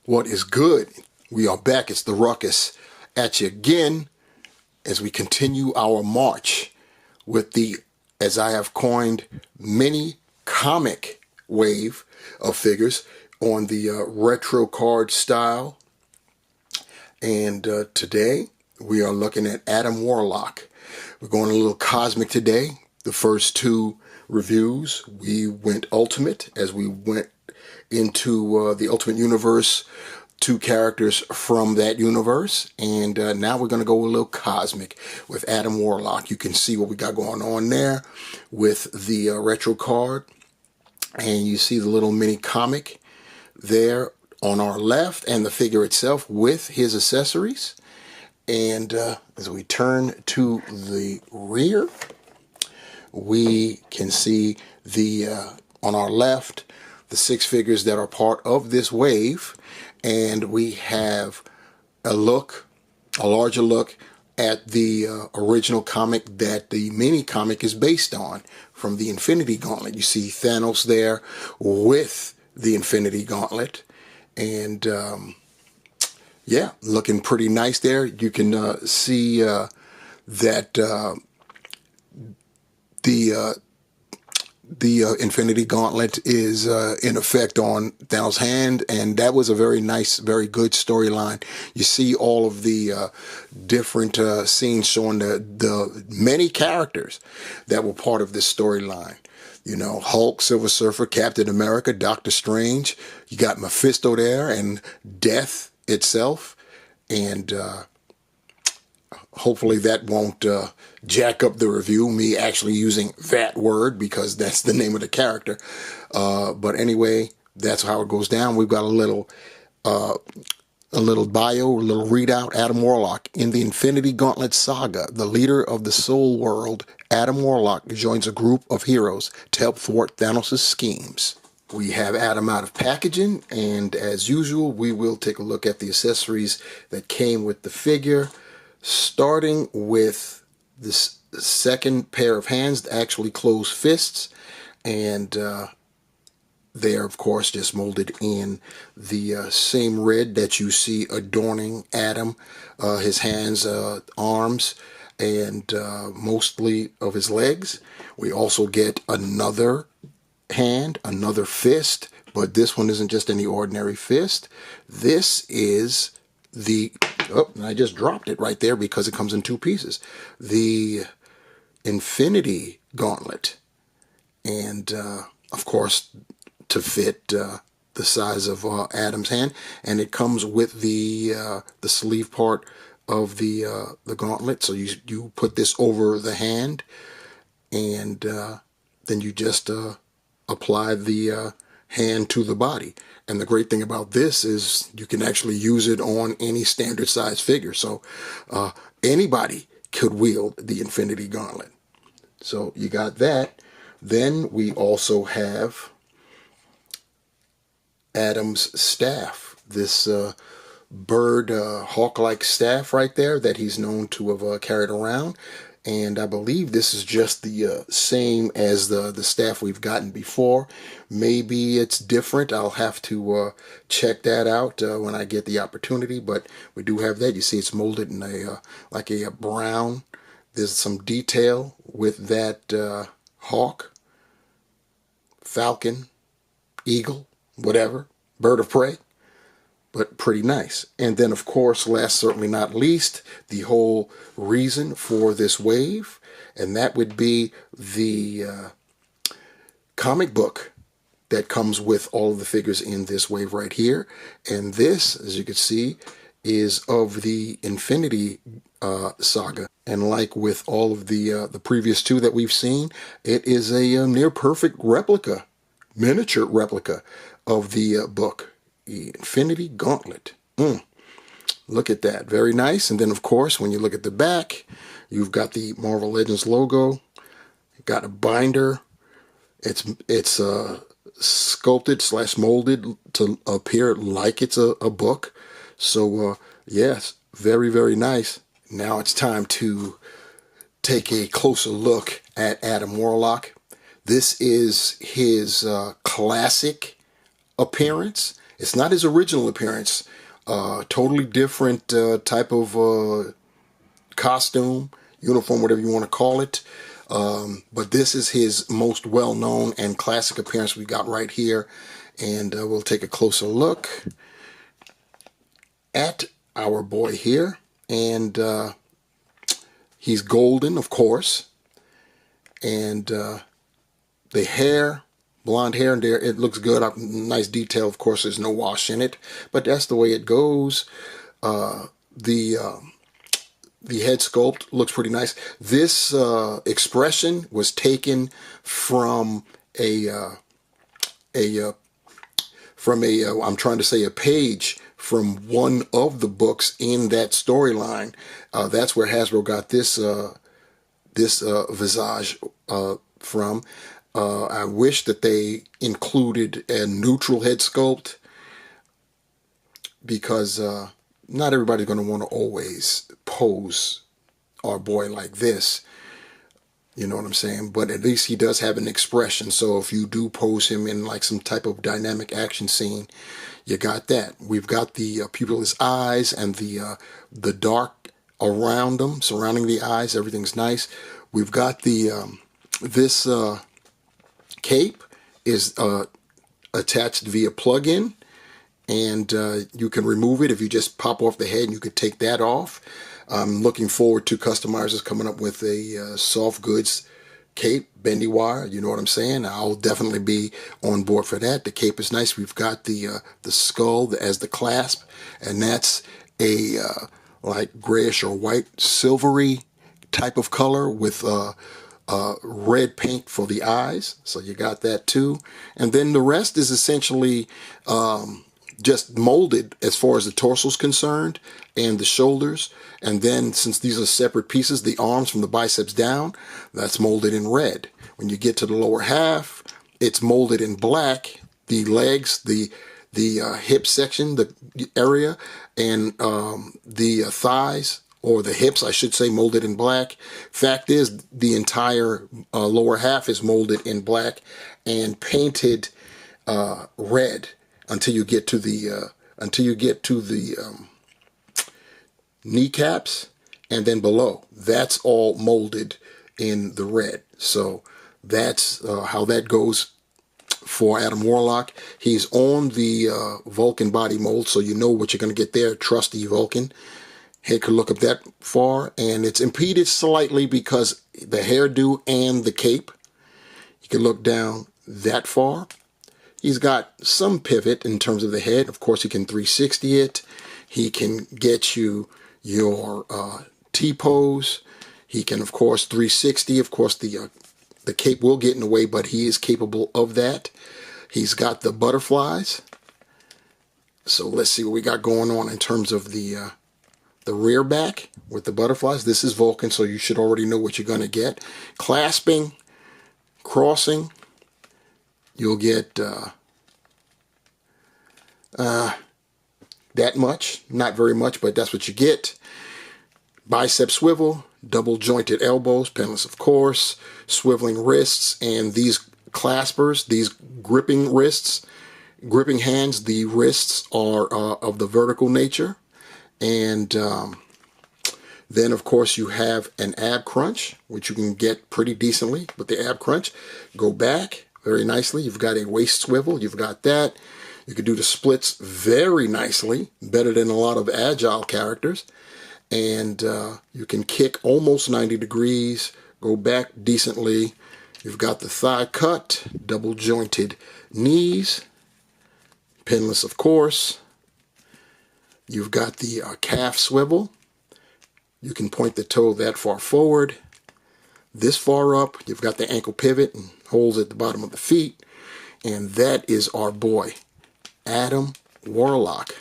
What is good? We are back. It's the Ruckus at you again as we continue our march with the, as I have coined, mini comic wave of figures on the retro card style. And today we are looking at Adam Warlock. We're going a little cosmic today. The first two reviews, we went ultimate as we went into the Ultimate Universe, two characters from that universe, and now we're going to go a little cosmic with Adam Warlock. You can see what we got going on there with the retro card, and you see the little mini comic there on our left, and the figure itself with his accessories. And as we turn to the rear, we can see the on our left the six figures that are part of this wave, and we have a larger look at the original comic that the mini comic is based on from the Infinity Gauntlet. You see Thanos there with the Infinity Gauntlet, and yeah, looking pretty nice there. You can see that the Infinity Gauntlet is in effect on Thanos' hand, and that was a very nice, very good storyline. You see all of the different scenes showing the many characters that were part of this storyline. You know, Hulk, Silver Surfer, Captain America, Doctor Strange. You got Mephisto there, and Death itself, and hopefully that won't jack up the review, me actually using that word, because that's the name of the character. But anyway, that's how it goes down. We've got a little bio, a little readout. Adam Warlock. In the Infinity Gauntlet saga, the leader of the Soul World, Adam Warlock, joins a group of heroes to help thwart Thanos' schemes. We have Adam out of packaging, and as usual, we will take a look at the accessories that came with the figure, starting with this second pair of hands, the actually closed fists, and they are, of course, just molded in the same red that you see adorning Adam, his hands, arms, and mostly of his legs. We also get another hand, another fist, but this one isn't just any ordinary fist. This is the, oh, I just dropped it right there because it comes in two pieces. The Infinity Gauntlet, and of course to fit the size of Adam's hand, and it comes with the sleeve part of the gauntlet. So you put this over the hand, and then you just apply the hand to the body. And the great thing about this is you can actually use it on any standard size figure. So anybody could wield the Infinity Gauntlet. So you got that. Then we also have Adam's staff. This bird hawk-like staff right there that he's known to have carried around. And I believe this is just the same as the staff we've gotten before. Maybe it's different. I'll have to check that out when I get the opportunity. But we do have that. You see it's molded in a like a brown. There's some detail with that hawk, falcon, eagle, whatever, bird of prey. But pretty nice. And then, of course, last certainly not least, the whole reason for this wave, and that would be the comic book that comes with all of the figures in this wave right here. And this, as you can see, is of the Infinity Saga. And like with all of the previous two that we've seen, it is a near perfect replica, miniature replica of the book. The Infinity Gauntlet. Look at that. Very nice. And then, of course, when you look at the back, you've got the Marvel Legends logo. You've got a binder. It's sculpted / molded to appear like it's a book. So, yes, very, very nice. Now it's time to take a closer look at Adam Warlock. This is his classic appearance. It's not his original appearance. Totally different type of costume, uniform, whatever you want to call it. But this is his most well-known and classic appearance we got right here. And we'll take a closer look at our boy here. And he's golden, of course. And the hair, blonde hair, and there, it looks good. Nice detail. Of course, there's no wash in it. But that's the way it goes. The head sculpt looks pretty nice. This expression was taken from I'm trying to say a page from one of the books in that storyline. That's where Hasbro got this visage from. I wish that they included a neutral head sculpt, because not everybody's going to want to always pose our boy like this. You know what I'm saying? But at least he does have an expression. So if you do pose him in like some type of dynamic action scene, you got that. We've got the pupilless eyes and the dark around them, surrounding the eyes. Everything's nice. We've got the this cape is attached via plug-in. And you can remove it if you just pop off the head, and you could take that off. I'm looking forward to customizers coming up with a soft goods cape, bendy wire. You know what I'm saying? I'll definitely be on board for that. The cape is nice. We've got the skull as the clasp, and that's a like grayish or white, silvery type of color with red paint for the eyes. So you got that too. And then the rest is essentially just molded as far as the torso is concerned and the shoulders. And then since these are separate pieces, the arms from the biceps down, that's molded in red. When you get to the lower half, it's molded in black. The legs, the hip section, the area, and the thighs, or the hips, I should say, molded in black. Fact is, the entire lower half is molded in black and painted red until you get to the kneecaps, and then below. That's all molded in the red. So that's how that goes for Adam Warlock. He's on the Vulcan body mold, so you know what you're going to get there. Trusty Vulcan. Head could look up that far, and it's impeded slightly because the hairdo and the cape. You can look down that far. He's got some pivot in terms of the head. Of course, he can 360 it. He can get you your T-pose. He can, of course, 360. Of course, the cape will get in the way, but he is capable of that. He's got the butterflies. So let's see what we got going on in terms of the rear back with the butterflies. This is Vulcan, so you should already know what you're going to get. Clasping, crossing, you'll get that much. Not very much, but that's what you get. Bicep swivel, double jointed elbows, pinless of course, swiveling wrists, and these claspers, these gripping wrists, gripping hands, the wrists are of the vertical nature. And then, of course, you have an ab crunch, which you can get pretty decently with the ab crunch. Go back very nicely. You've got a waist swivel. You've got that. You can do the splits very nicely, better than a lot of agile characters. And you can kick almost 90 degrees, go back decently. You've got the thigh cut, double jointed knees, pinless, of course. You've got the calf swivel. You can point the toe that far forward, this far up. You've got the ankle pivot and holes at the bottom of the feet. And that is our boy, Adam Warlock,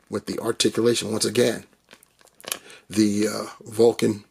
with the articulation. Once again, the Vulcan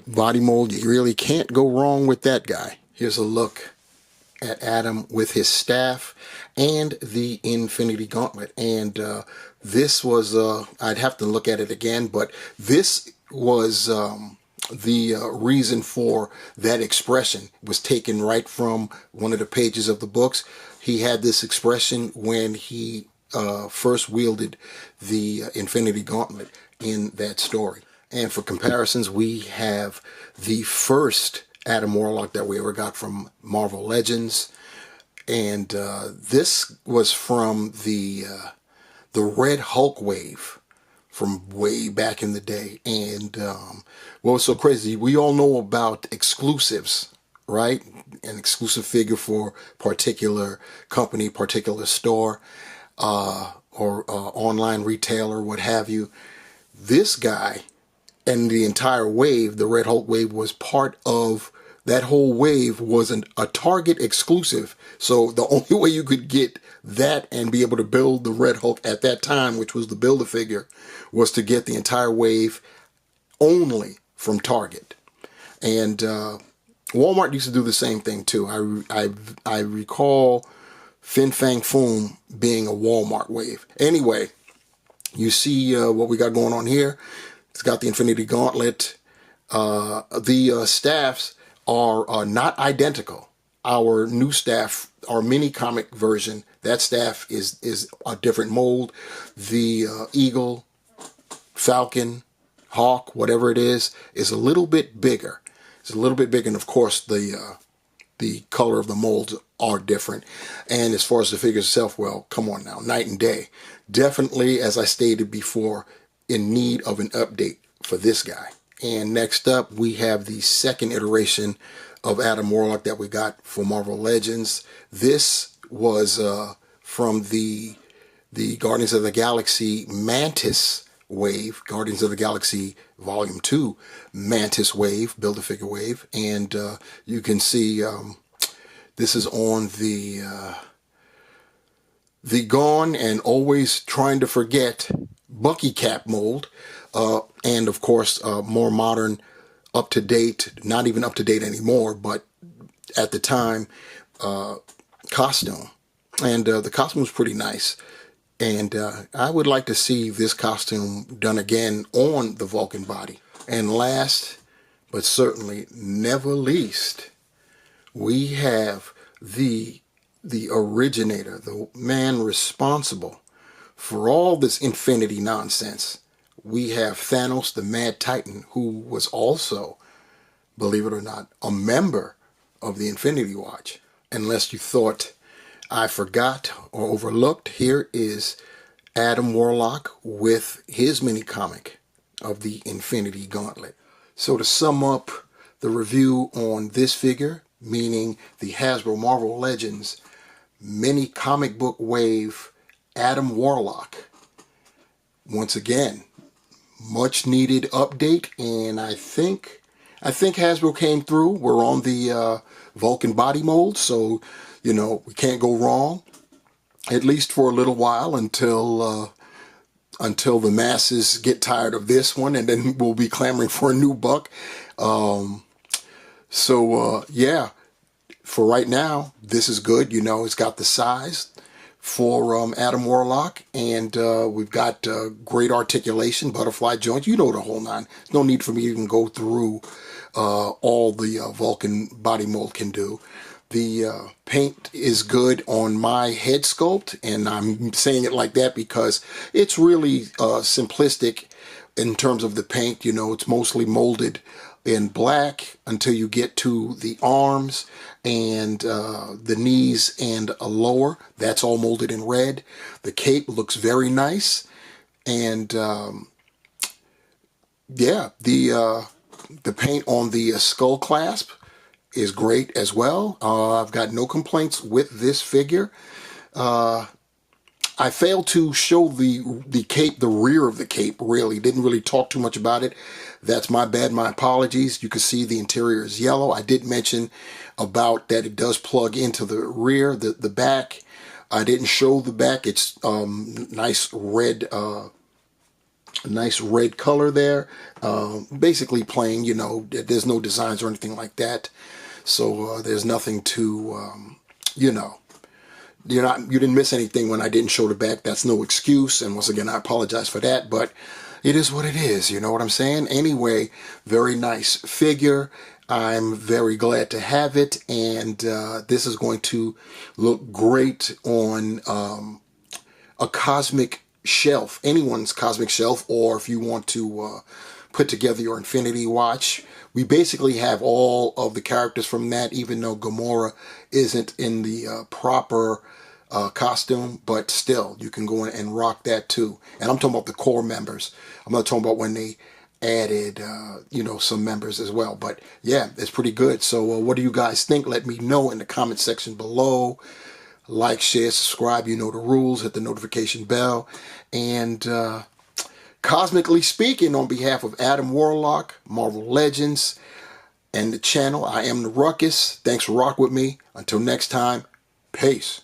body mold, you really can't go wrong with that guy. Here's a look at Adam with his staff and the Infinity Gauntlet. And this was, I'd have to look at it again, but this was the reason for that expression was taken right from one of the pages of the books. He had this expression when he first wielded the Infinity Gauntlet in that story. And for comparisons, we have the first Adam Warlock that we ever got from Marvel Legends. And this was from the Red Hulk wave from way back in the day. And what was so crazy, we all know about exclusives, right? An exclusive figure for particular company, particular store, or online retailer, what have you. This guy and the entire wave, the Red Hulk wave, was part of that whole wave. Was a Target exclusive. So the only way you could get that and be able to build the Red Hulk at that time, which was the Build-A-Figure, was to get the entire wave only from Target. And Walmart used to do the same thing too. I recall Fin Fang Foom being a Walmart wave. Anyway, you see what we got going on here. It's got the Infinity Gauntlet. The staffs are not identical. Our new staff, our mini comic version, that staff is a different mold. The Eagle, Falcon, Hawk, whatever it is a little bit bigger. It's a little bit bigger, and of course the color of the molds are different. And as far as the figure itself, well, come on now, night and day. Definitely, as I stated before, in need of an update for this guy. And next up, we have the second iteration of Adam Warlock that we got for Marvel Legends. This was from the Guardians of the Galaxy Mantis wave, Guardians of the Galaxy Volume 2 Mantis wave, Build-A-Figure wave. And you can see this is on the gone and always trying to forget Bucky cap mold. And of course, more modern, up to date, not even up to date anymore, but at the time, costume. And the costume was pretty nice. And I would like to see this costume done again on the Vulcan body. And last, but certainly never least, we have the originator, the man responsible for all this infinity nonsense. We have Thanos, the Mad Titan, who was also, believe it or not, a member of the Infinity Watch. Unless you thought I forgot or overlooked, here is Adam Warlock with his mini comic of the Infinity Gauntlet. So to sum up the review on this figure, meaning the Hasbro Marvel Legends mini comic book wave Adam Warlock, once again, much needed update, and I think Hasbro came through. We're on the Vulcan body mold, so you know we can't go wrong, at least for a little while until the masses get tired of this one, and then we'll be clamoring for a new buck. Yeah, for right now, this is good. You know, it's got the size for Adam Warlock, and we've got great articulation, butterfly joints, you know the whole nine. There's no need for me to even go through all the Vulcan body mold can do. The paint is good on my head sculpt, and I'm saying it like that because it's really simplistic in terms of the paint. You know, it's mostly molded in black until you get to the arms and the knees and a lower. That's all molded in red. The cape looks very nice, and yeah, the paint on the skull clasp is great as well. I've got no complaints with this figure. I failed to show the cape, the rear of the cape, really. Didn't really talk too much about it. That's my bad, my apologies. You can see the interior is yellow. I did mention about that it does plug into the rear, the back. I didn't show the back. It's nice red color there. Basically plain, you know, there's no designs or anything like that. So there's nothing to, you know, you didn't miss anything when I didn't show the back. That's no excuse. And once again, I apologize for that. But it is what it is. You know what I'm saying? Anyway, very nice figure. I'm very glad to have it, and this is going to look great on a cosmic shelf, anyone's cosmic shelf, or if you want to put together your Infinity Watch. We basically have all of the characters from that, even though Gamora isn't in the proper costume, but still, you can go in and rock that too. And I'm talking about the core members. I'm not talking about when they added, some members as well. But yeah, it's pretty good. So what do you guys think? Let me know in the comment section below. Like, share, subscribe. You know the rules. Hit the notification bell. And cosmically speaking, on behalf of Adam Warlock, Marvel Legends, and the channel, I am the Ruckus. Thanks for rocking with me. Until next time, peace.